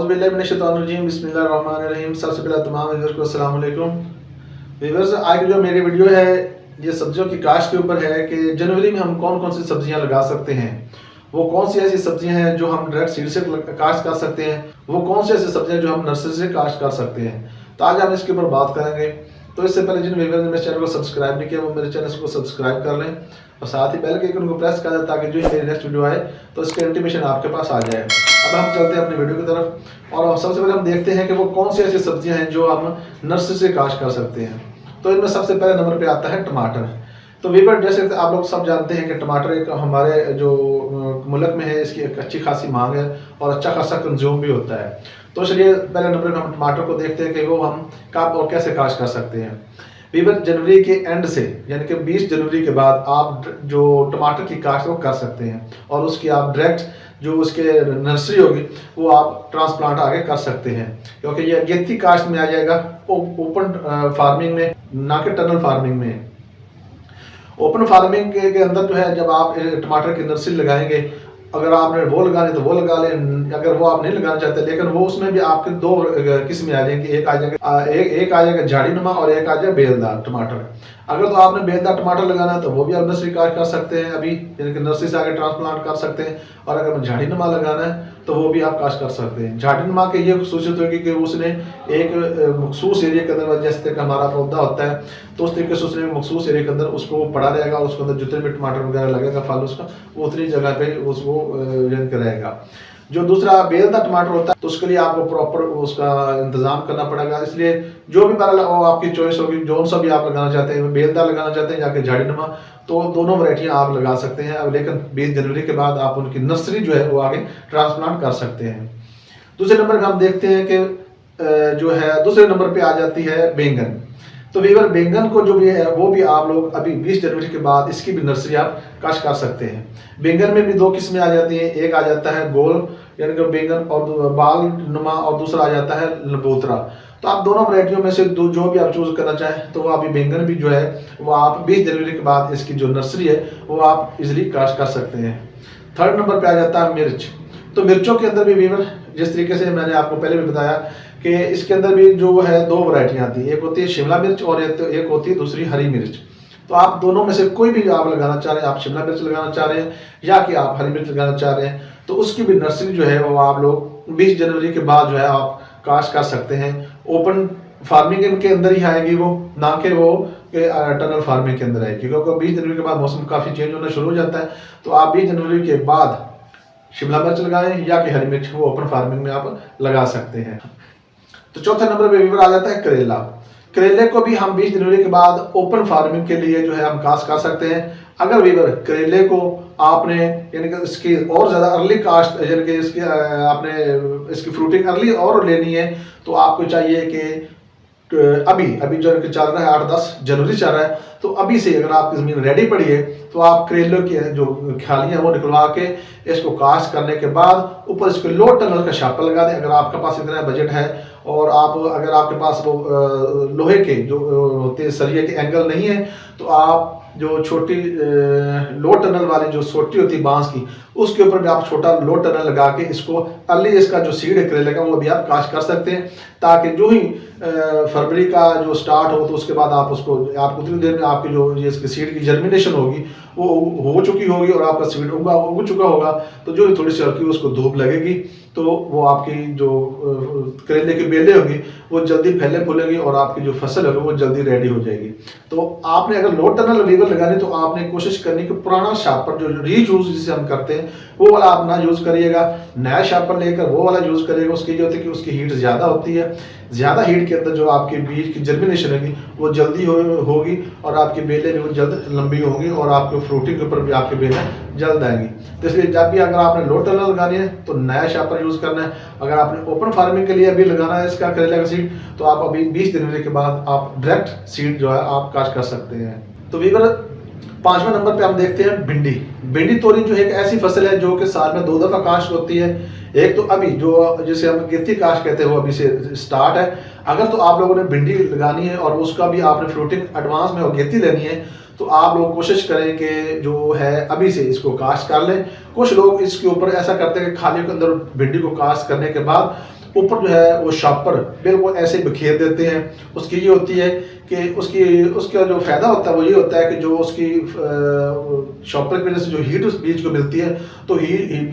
औज़ुबिल्लाहिमिनश्शैतानिर्रजीम बिस्मिल्लाहिर्रहमानिर्रहीम। सबसे पहले तमाम व्यूअर्स को अस्सलाम वालेकुम। व्यूअर्स, आज की जो मेरी वीडियो है ये सब्जियों की काश्त के ऊपर है कि जनवरी में हम कौन कौन सी सब्जियां लगा सकते हैं। वो कौन सी ऐसी सब्जियां हैं जो हम डायरेक्ट सीड से काश्त कर सकते हैं, वो कौन सी ऐसी सब्जियां जो हम नर्सरी से काश्त कर सकते हैं। तो आज हम इसके ऊपर बात करेंगे। तो इससे पहले जिन व्यूअर्स ने मेरे चैनल को सब्सक्राइब नहीं किया वो मेरे चैनल को सब्सक्राइब कर लें और साथ ही बेल के आइकन को प्रेस कर दें ताकि जो मेरी नेक्स्ट वीडियो आए तो इसका इंटीमेशन आपके पास आ जाए। अब हम चलते हैं अपनी वीडियो की तरफ और सबसे पहले हम देखते हैं कि वो कौन सी ऐसी सब्जियां हैं जो हम नर्सरी से काश्त कर सकते हैं। तो इनमें सबसे पहले नंबर पे आता है टमाटर। तो वीवर, जैसे आप लोग सब जानते हैं कि टमाटर एक हमारे जो मुल्क में है इसकी एक अच्छी खासी मांग है और अच्छा खासा कंज्यूम भी होता है। तो चलिए पहले नंबर पे हम टमाटर को देखते हैं कि वो हम कब और कैसे काश्त कर सकते हैं। वीवर, जनवरी के एंड से यानी कि 20 जनवरी के बाद आप जो टमाटर की काश्त वो कर सकते हैं और उसकी आप डायरेक्ट जो उसके नर्सरी होगी वो आप ट्रांसप्लांट आगे कर सकते हैं, क्योंकि ये अगेती काश्त में आ जाएगा, ओपन फार्मिंग में, ना कि टनल फार्मिंग में। ओपन फार्मिंग के अंदर जो है जब आप टमाटर की नर्सरी लगाएंगे, अगर आपने वो लगानी तो वो लगा लें, अगर वो आप नहीं लगाना चाहते, लेकिन वो उसमें भी आपके दो किस्में आ जाएंगी। एक आ जाएगा झाड़ी नुमा और एक आ जाएगा बेलदार टमाटर। अगर तो आपने बेलदार टमाटर लगाना है तो वो भी आप नर्सरी काश्त कर सकते हैं अभी, यानी कि नर्सरी से आगे ट्रांसप्लांट कर सकते हैं। और अगर झाड़ी नुमा लगाना है तो वो भी आप काश्त कर सकते हैं। झाड़ी नुमा के ये खसूसियत होगी कि उसने एक मखसूस एरिया के अंदर, जैसे कि हमारा पौधा होता है तो उस तरीके से उसने मखसूस एरिया के अंदर उसको पड़ा रहेगा, उसके अंदर जितने भी टमाटर वगैरह लगेगा फल उसका वो उतनी जगह पे उसको रहेगा। जो दूसरा बेलदार टमाटर होता है तो उसके लिए आपको प्रॉपर उसका इंतजाम करना पड़ेगा। इसलिए जो भी वो आपकी चॉइस होगी, जो सा भी आप लगाना चाहते हैं, बेलदार लगाना चाहते हैं या कि झाड़ी नुमा, तो दोनों वैरायटियां आप लगा सकते हैं। अब लेकिन 20 जनवरी के बाद आप उनकी नर्सरी जो है वो आगे ट्रांसप्लांट कर सकते हैं। दूसरे नंबर पर हम देखते हैं कि जो है दूसरे नंबर पे आ जाती है बैंगन। तो वीवर, बैंगन को जो भी है वो भी आप लोग अभी 20 जनवरी के बाद इसकी भी नर्सरी आप काश्त कर सकते हैं। बैंगन में भी दो किस्में आ जाती हैं, एक आ जाता है गोल यानी कि बैंगन और बाल नुमा, और दूसरा आ जाता है लबूतरा। तो आप दोनों वैरायटियों में से जो भी आप चूज करना चाहें तो वो अभी बैंगन भी जो है वो आप 20 जनवरी के बाद इसकी जो नर्सरी है वो आप इजिली काश्त कर सकते हैं। थर्ड नंबर पे आ जाता है मिर्च। तो मिर्चों के अंदर भी वीवर, जिस तरीके से मैंने आपको पहले भी बताया कि इसके अंदर भी जो है दो वैरायटियां आती है, एक होती है शिमला मिर्च और एक होती है दूसरी हरी मिर्च। तो आप दोनों में से कोई भी आप लगाना चाह रहे हैं, आप शिमला मिर्च लगाना चाह रहे हैं या कि आप हरी मिर्च लगाना चाह रहे हैं, तो उसकी भी नर्सरी जो है वो आप लोग 20 जनवरी के बाद जो है आप काश्त कर सकते हैं। ओपन फार्मिंग के अंदर ही आएगी वो, ना कि वो टनल फार्मिंग के अंदर आएगी, क्योंकि 20 जनवरी के बाद मौसम काफ़ी चेंज होना शुरू हो जाता है। तो आप 20 जनवरी के बाद शिमला मिर्च लगाएं या कि हरी मिर्च वो ओपन फार्मिंग में आप लगा सकते हैं। तो चौथे नंबर पे वीवर आ जाता है करेला। करेले को भी हम 20 जनवरी के बाद ओपन फार्मिंग के लिए जो है हम काश्त कर सकते हैं। अगर वीवर करेले को आपने यानी कि इसकी और ज़्यादा अर्ली काश्त यानी कि इसकी आपने इसकी फ्रूटिंग अर्ली और लेनी है तो आपको चाहिए कि अभी जो चल रहा है 8-10 जनवरी चल रहा है, तो अभी से अगर आपकी ज़मीन रेडी पड़ी है तो आप करेलों की जो खालियाँ वो निकलवा के इसको काश्त करने के बाद ऊपर इसको लो टनल का शापर लगा दें। अगर आपके पास इतना बजट है और अगर आपके पास वो लोहे के जो होते हैं सरिये के एंगल नहीं है तो आप जो छोटी लो टनल वाली जो सोटी होती है बांस की, उसके ऊपर भी आप छोटा लो टनल लगा के इसको अर्ली इसका जो सीड है करेले का वो भी आप काश्त कर सकते हैं, ताकि जो ही फरवरी का जो स्टार्ट हो तो उसके बाद आप उतनी देर में आपकी जो ये इसकी सीड की जर्मिनेशन होगी वो हो चुकी होगी और आपका सीड उग चुका होगा। तो जो ही थोड़ी सी हल्की उसको धूप लगेगी तो वो आपकी जो करेले की बेलें होगी वो जल्दी फैले फूलेंगी और आपकी जो फसल होगी वो जल्दी रेडी हो जाएगी। तो आपने अगर लो टनल वीवर लगानी तो आपने कोशिश करनी कि पुराना शापर जो रीयूज जिसे हम करते हैं वो वाला आप ना यूज़ करिएगा, नया शापर लेकर वो वाला यूज़ करिएगा। उसकी जो होती है कि उसकी हीट ज़्यादा होती है, ज़्यादा हीट के अंदर जो आपके बीज की जर्मिनेशन होगी वो जल्दी होगी और आपकी बेलें भी वो जल्द लंबी होंगी और आपके फ्रूटिंग के ऊपर भी आपकी बेलें जल्द आएंगी। तो इसलिए जब भी अगर आपने लो टनल लगानी है तो नया शापर यूज़ करना है। अगर आपने ओपन फार्मिंग के लिए अभी लगाना है इसका करेला का सीड तो आप अभी 20 जनवरी के बाद आप डायरेक्ट सीड जो है आप काश्त कर सकते हैं। तो वीवर, 5वें नंबर पे हम देखते हैं भिंडी। भिंडी तोरी जो एक ऐसी फसल है जो कि साल में 2 दफ़ा काश्त होती है। एक तो अभी जो जिसे हम गिरती काश्त कहते हैं वो अभी से स्टार्ट है। अगर तो आप लोगों ने भिंडी लगानी है और उसका भी आपने फ्रूटिंग एडवांस में और गिरती लेनी है तो आप लोग कोशिश करें कि जो है अभी से इसको काश्त कर लें। कुछ लोग इसके ऊपर ऐसा करते हैं कि खालियों के अंदर भिंडी को काश्त करने के बाद ऊपर जो है वो शॉपर बिल्कुल ऐसे बिखेर देते हैं। उसकी ये होती है कि उसका जो फ़ायदा होता है वो ये होता है कि जो उसकी शॉपर की वजह से जो हीट उस बीज को मिलती है, तो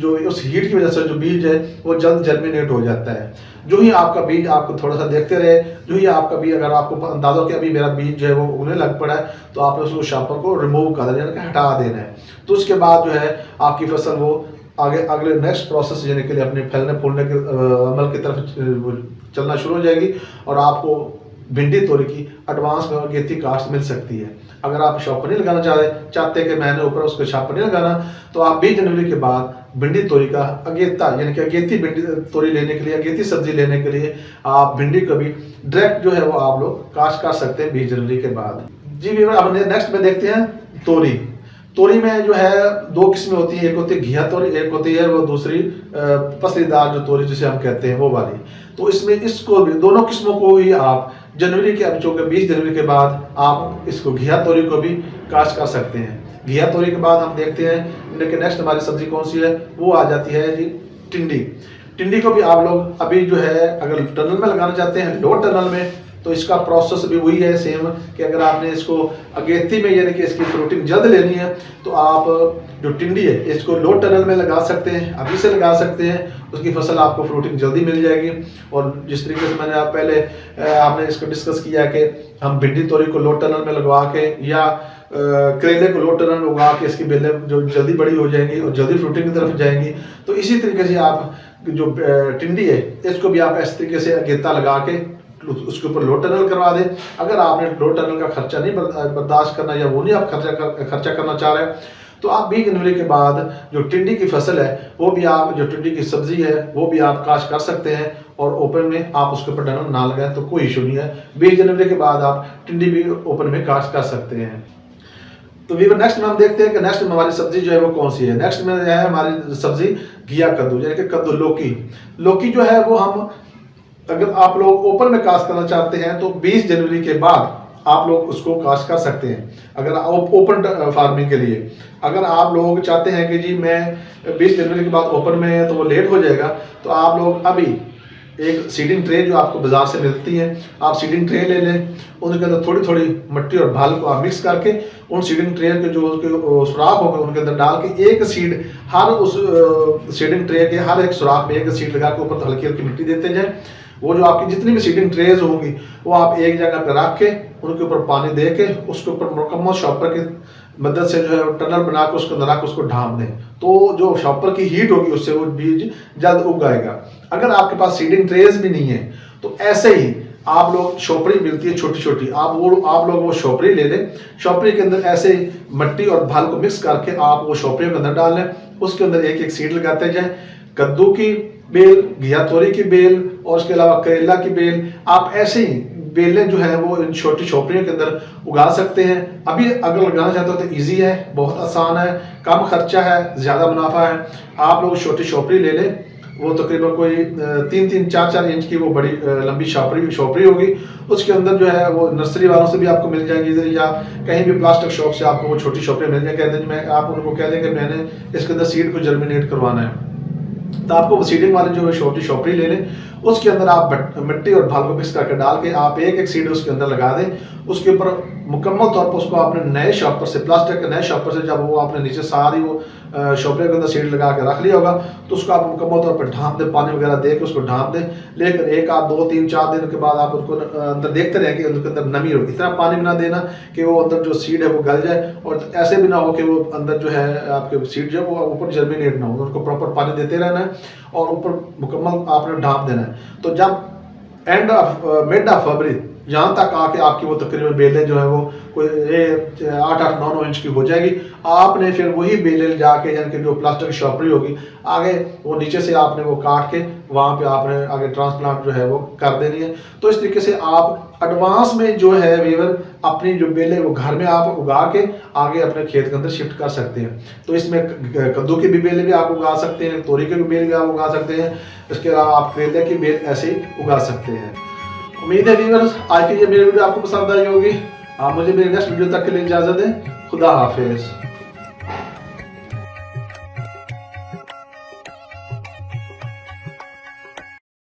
जो उस हीट की वजह से जो बीज है वो जल्द जर्मिनेट हो जाता है। जो ही आपका बीज, आपको थोड़ा सा देखते रहे, जो ही आपका बीज, अगर आपको अंदाजा हो कि अभी मेरा बीज जो है वो उगने लग पड़ा है, तो आपने उसको शॉपर को रिमूव कर देना, यानी हटा देना है। तो उसके बाद जो है आपकी फसल वो आगे अगले नेक्स्ट प्रोसेस यानी के लिए अपने फैलने फूलने के अमल की तरफ चलना शुरू हो जाएगी, और आपको भिंडी तोरी की एडवांस में अगेती कास्ट मिल सकती है। अगर आप शॉपर नहीं लगाना चाहते कि मैंने ऊपर उसको शॉपर नहीं लगाना, तो आप 20 जनवरी के बाद भिंडी तोरी का अगेता यानी कि अगेती भिंडी तोरी लेने के लिए, अगेती सब्जी लेने के लिए आप भिंडी को भी डायरेक्ट जो है वो आप लोग कास्ट कर सकते हैं 20 जनवरी के बाद। जी व्यूअर, अब नेक्स्ट में देखते हैं तोरी। तोरी में जो है दो किस्में होती हैं, एक होती है घिया तोरी, एक होती है वो दूसरी पसलीदार जो तोरी जिसे हम कहते हैं वो वाली। तो इसमें इसको भी, दोनों किस्मों को ही आप जनवरी के, अब चूँकि 20 जनवरी के बाद आप इसको घिया तोरी को भी काश्त कर सकते हैं। घिया तोरी के बाद हम देखते हैं कि नेक्स्ट हमारी सब्जी कौन सी है, वो आ जाती है जी टिंडी। टिंडी को भी आप लोग अभी जो है अगर टनल में लगाना चाहते हैं, लो टनल में, तो इसका प्रोसेस भी वही है सेम कि अगर आपने इसको अगेती में यानी कि इसकी फ्रूटिंग जल्द लेनी है, तो आप जो टिंडी है इसको लो टनल में लगा सकते हैं, अभी से लगा सकते हैं। उसकी फसल आपको फ्रूटिंग जल्दी मिल जाएगी। और जिस तरीके से मैंने आप पहले आपने इसको डिस्कस किया कि हम भिंडी तोरी को लो टनल में लगवा के या करेले को लो टनल में उगा के इसकी बेलें जो जल्दी बड़ी हो जाएंगी और जल्दी फ्रूटिंग की तरफ जाएंगी, तो इसी तरीके से आप जो टिंडी है इसको भी आप इस तरीके से अगेता लगा के उसके ऊपर लो टनल करवा दें। अगर आपने लो टनल का खर्चा नहीं बर्दाश्त करना या वो नहीं आप खर्चा करना चाह रहे हैं, तो आप 20 जनवरी के बाद जो टिंडी की फसल है वो भी आप, जो टिंडी की सब्जी है वो भी आप काश्त कर सकते हैं, और ओपन में आप उसके ऊपर टनल ना लगाएं तो कोई इशू नहीं है। 20 जनवरी के बाद आप टिंडी भी ओपन में काश्त कर सकते हैं। तो वीवर नेक्स्ट में हम देखते हैं कि नेक्स्ट में हमारी सब्जी जो है वो कौन सी है। नेक्स्ट में है हमारी सब्जी घिया कद्दू, यानी कि कद्दू लौकी जो है वो हम, अगर आप लोग ओपन में काश्त करना चाहते हैं तो 20 जनवरी के बाद आप लोग उसको काश्त कर सकते हैं, अगर ओपन फार्मिंग के लिए। अगर आप लोग चाहते हैं कि जी मैं 20 जनवरी के बाद ओपन में, तो वो लेट हो जाएगा, तो आप लोग अभी एक सीडिंग ट्रे जो आपको बाजार से मिलती है, आप सीडिंग ट्रे ले लें, उनके अंदर थोड़ी थोड़ी मिट्टी और भाल को आप मिक्स करके उन सीडिंग ट्रे के जो उसके सुराख होंगे उनके अंदर डाल के एक सीड, हर उस सीडिंग ट्रे के हर एक सुराख में एक सीड लगा के ऊपर हल्की हल्की मिट्टी देते जाएं। वो जो आपकी जितनी भी सीडिंग ट्रेज होंगी वो आप एक जगह पर रख के उनके ऊपर पानी दे के उसके ऊपर मुकम्मल शॉपर की मदद से जो है टनल बना के उसको अंदर रख उसको ढांप दें, तो जो शॉपर की हीट होगी उससे वो बीज जल्द उग आएगा। अगर आपके पास सीडिंग ट्रेज भी नहीं है तो ऐसे ही आप लोग शोपड़ी मिलती है छोटी छोटी, आप लोग वो शोपड़ी ले लें, शोपड़ी के अंदर ऐसे मिट्टी और भाल को मिक्स करके आप वो शोपड़ी के अंदर डाल लें, उसके अंदर एक एक सीड लगाते जाएं। कद्दू की बेल, घिया तोरी की बेल और उसके अलावा करेला की बेल, आप ऐसे ही बेलें जो है वो इन छोटी झोपड़ियों के अंदर उगा सकते हैं। अभी अगर लगाना चाहते हो तो इजी है, बहुत आसान है, कम खर्चा है, ज़्यादा मुनाफा है। आप लोग छोटी झोपड़ी ले लें, वो तकरीबन कोई 3-3, 4-4 इंच की वो बड़ी लंबी झोपड़ी होगी। उसके अंदर जो है वो नर्सरी वालों से भी आपको मिल जाएंगी या कहीं भी प्लास्टिक शॉप से आपको वो छोटी झोपड़ी मिल जाएगी। आप उनको कह दें कि मैंने इसके अंदर सीड को जर्मिनेट करवाना है, तो आपको वो सीडिंग वाली जो है छोटी झोपड़ी ले लें, उसके अंदर आप मिट्टी और भाल को मिक्स करके डाल के आप एक एक सीड उसके अंदर लगा दें। उसके ऊपर मुकम्मल तौर पर उसको आपने नए शॉपर से, प्लास्टिक के नए शॉपर से, जब वो आपने नीचे सारी वो शॉपर के अंदर सीड लगा के रख लिया होगा तो उसको आप मुकम्मल तौर पर ढांप दें, पानी वगैरह दे के उसको ढांप दें। लेकिन 1 आध 2 3 4 दिन के बाद आप उसको अंदर देखते रहें कि उसके अंदर नमी हो, इतना पानी भी ना देना कि वो अंदर जो सीड है वो गल जाए, और ऐसे भी ना हो कि वो अंदर जो है आपके सीड जो है वो ऊपर जर्मिनेट ना हो। उनको प्रॉपर पानी देते रहना है और ऊपर मुकम्मल आपने ढांप देना है। तो जब मिड ऑफ फरवरी यहाँ तक आके आपकी वो तकरीबन बेलें जो है वो कोई 8-8, 9-9 इंच की हो जाएगी, आपने फिर वही बेलें जाके, यानी कि जो प्लास्टिक की शॉपरी होगी आगे वो नीचे से आपने वो काट के वहाँ पे आपने आगे ट्रांसप्लांट जो है वो कर देनी है। तो इस तरीके से आप एडवांस में जो है वीवर अपनी जो बेलें वो घर में आप उगा के आगे अपने खेत के अंदर शिफ्ट कर सकते हैं। तो इसमें कद्दू की भी बेलें भी आप उगा सकते हैं, तोरी की भी बेल भी आप उगा सकते हैं, इसके अलावा आप करेले की बेल ऐसे ही उगा सकते हैं। उम्मीद है व्यूअर्स आज की ये मेरी वीडियो आपको पसंद आई होगी। आप मुझे मेरे नेक्स्ट वीडियो तक के लिए इजाज़त दें। खुदा हाफिज।